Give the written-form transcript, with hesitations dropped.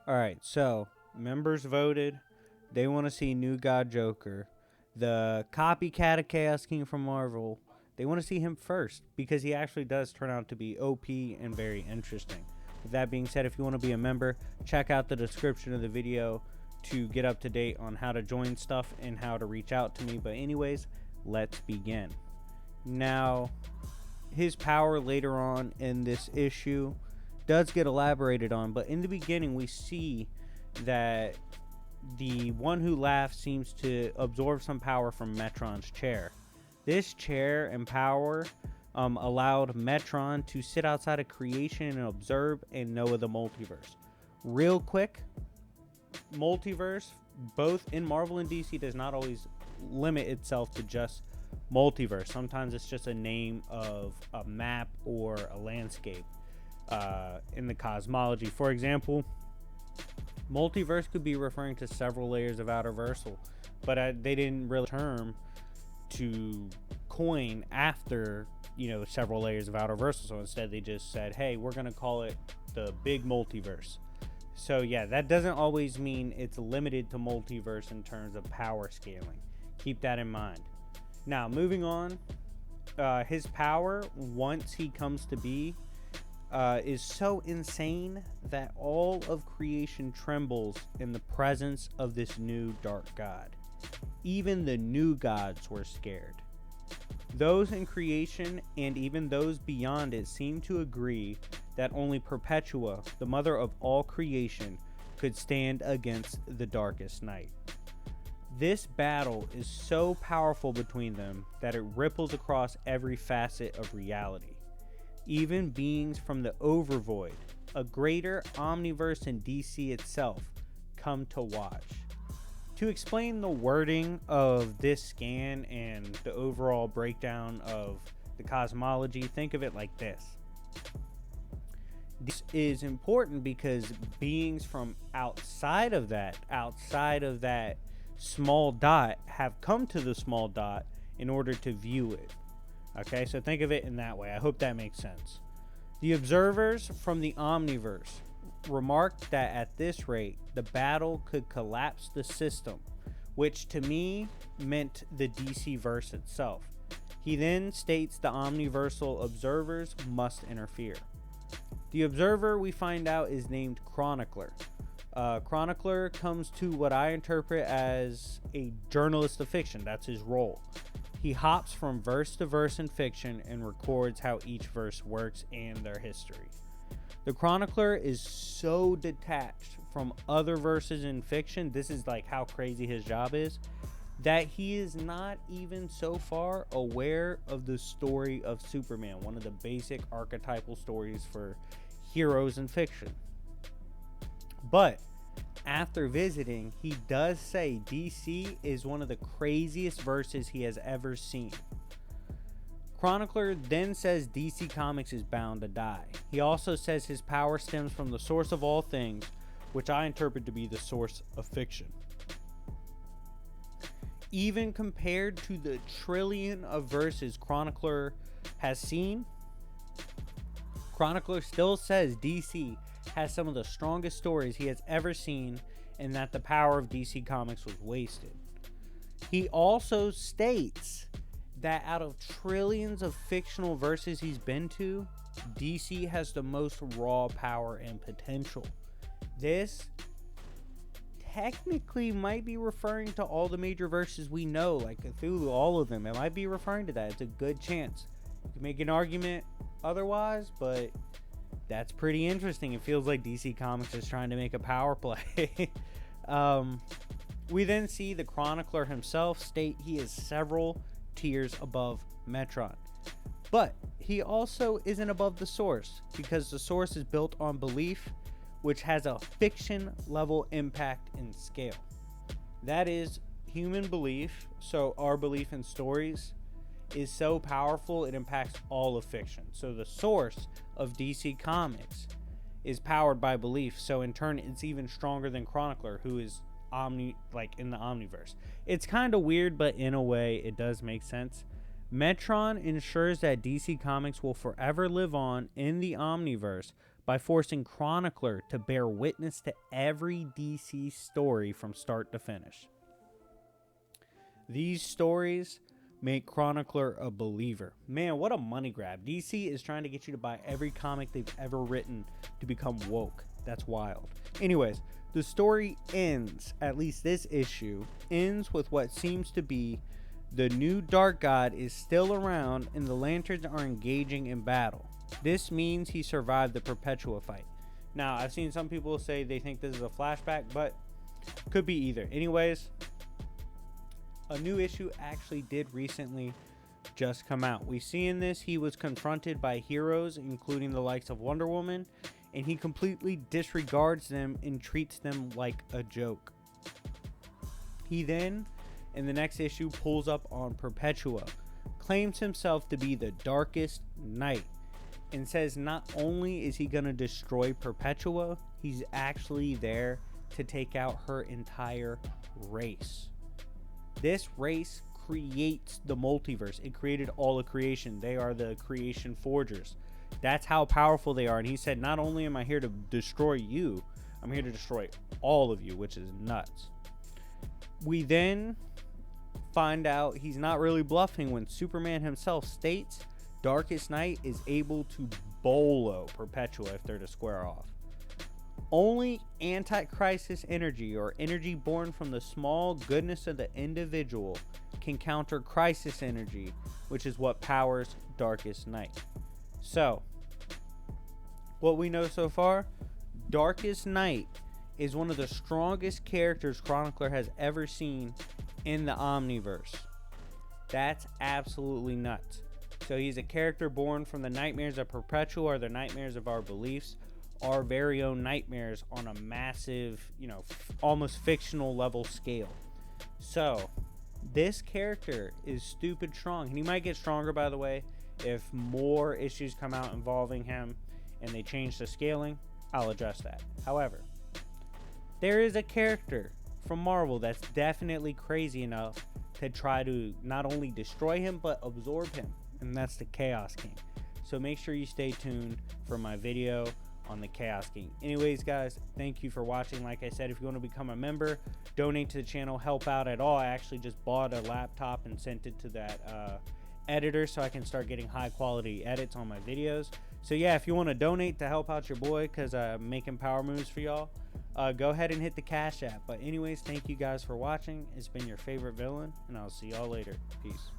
All right, so members voted. They want to see new God Joker. The copycat of Chaos King from Marvel, they want to see him first because he actually does turn out to be OP and very interesting. With that being said, if you want to be a member, check out the description of the video to get up to date on how to join stuff and how to reach out to me. But anyways, let's begin. Now, his power later on in this issue does get elaborated on, but in the beginning we see that the one who laughs seems to absorb some power from Metron's chair. This chair and power allowed Metron to sit outside of creation and observe and know of the multiverse. Real quick, multiverse, both in Marvel and DC, does not always limit itself to just multiverse. Sometimes it's just a name of a map or a landscape. In the cosmology, for example, multiverse could be referring to several layers of outerversal, but they didn't really term to coin after several layers of outerversal. So instead, they just said, "Hey, we're gonna call it the big multiverse." So yeah, that doesn't always mean it's limited to multiverse in terms of power scaling. Keep that in mind. Now, moving on, his power once he comes to be is so insane that all of creation trembles in the presence of this new dark god. Even the new gods were scared. Those in creation and even those beyond it seem to agree that only Perpetua, the mother of all creation, could stand against the darkest night. This battle is so powerful between them that it ripples across every facet of reality. Even beings from the Overvoid, a greater omniverse in DC itself, come to watch. To explain the wording of this scan and the overall breakdown of the cosmology, think of it like this. This is important because beings from outside of that small dot, have come to the small dot in order to view it. Okay, so think of it in that way. I hope that makes sense. The observers from the Omniverse remarked that at this rate, the battle could collapse the system, which to me meant the DC verse itself. He then states the omniversal observers must interfere. The observer, we find out, is named Chronicler. Chronicler comes to what I interpret as a journalist of fiction. That's his role. He hops from verse to verse in fiction and records how each verse works and their history. The Chronicler is so detached from other verses in fiction, this is like how crazy his job is, that he is not even so far aware of the story of Superman, one of the basic archetypal stories for heroes in fiction. But after visiting, he does say DC is one of the craziest verses he has ever seen. Chronicler then says DC Comics is bound to die. He also says his power stems from the source of all things, which I interpret to be the source of fiction. Even compared to the trillion of verses Chronicler has seen, Chronicler still says DC has some of the strongest stories he has ever seen and that the power of DC Comics was wasted. He also states that out of trillions of fictional verses he's been to, DC has the most raw power and potential. This technically might be referring to all the major verses we know, like Cthulhu, all of them. It might be referring to that. It's a good chance. You can make an argument otherwise, but that's pretty interesting. It feels like DC Comics is trying to make a power play. We then see the Chronicler himself state he is several tiers above Metron. But he also isn't above the source, because the source is built on belief, which has a fiction level impact in scale. That is human belief, so our belief in stories is so powerful it impacts all of fiction. So the source of DC Comics is powered by belief, so in turn it's even stronger than Chronicler, who is in the Omniverse. It's kind of weird, but in a way it does make sense. Metron ensures that DC Comics will forever live on in the Omniverse by forcing Chronicler to bear witness to every DC story from start to finish. These stories make Chronicler a believer. Man, what a money grab. DC is trying to get you to buy every comic they've ever written to become woke. That's wild. Anyways, the story ends, at least this issue, ends with what seems to be the new Dark God is still around and the Lanterns are engaging in battle. This means he survived the Perpetua fight. Now, I've seen some people say they think this is a flashback, but could be either. Anyways, a new issue actually did recently just come out. We see in this he was confronted by heroes, including the likes of Wonder Woman, and he completely disregards them and treats them like a joke. He then, in the next issue, pulls up on Perpetua, claims himself to be the Darkest Knight, and says not only is he going to destroy Perpetua, he's actually there to take out her entire race. This race creates the multiverse. It created all of creation. They are the creation forgers. That's how powerful they are. And he said, not only am I here to destroy you, I'm here to destroy all of you, which is nuts. We then find out he's not really bluffing when Superman himself states Darkest Knight is able to bolo Perpetua if they're to square off. Only anti-crisis energy, or energy born from the small goodness of the individual, can counter crisis energy, which is what powers Darkest Knight. So, what we know so far, Darkest Knight is one of the strongest characters Chronicler has ever seen in the Omniverse. That's absolutely nuts. So he's a character born from the nightmares of Perpetua, or the nightmares of our beliefs, our very own nightmares on a massive, almost fictional level scale. So this character is stupid strong, and he might get stronger, by the way, if more issues come out involving him and they change the scaling. I'll address that. However, there is a character from Marvel that's definitely crazy enough to try to not only destroy him but absorb him, and that's the Chaos King. So make sure you stay tuned for my video on the Chaos King. Anyways, guys, thank you for watching. Like I said, if you want to become a member, donate to the channel, help out at all. I actually just bought a laptop and sent it to that editor so I can start getting high quality edits on my videos. So yeah, if you want to donate to help out your boy, because I'm making power moves for y'all, go ahead and hit the Cash App. But anyways, thank you guys for watching. It's been your favorite villain, and I'll see y'all later. Peace.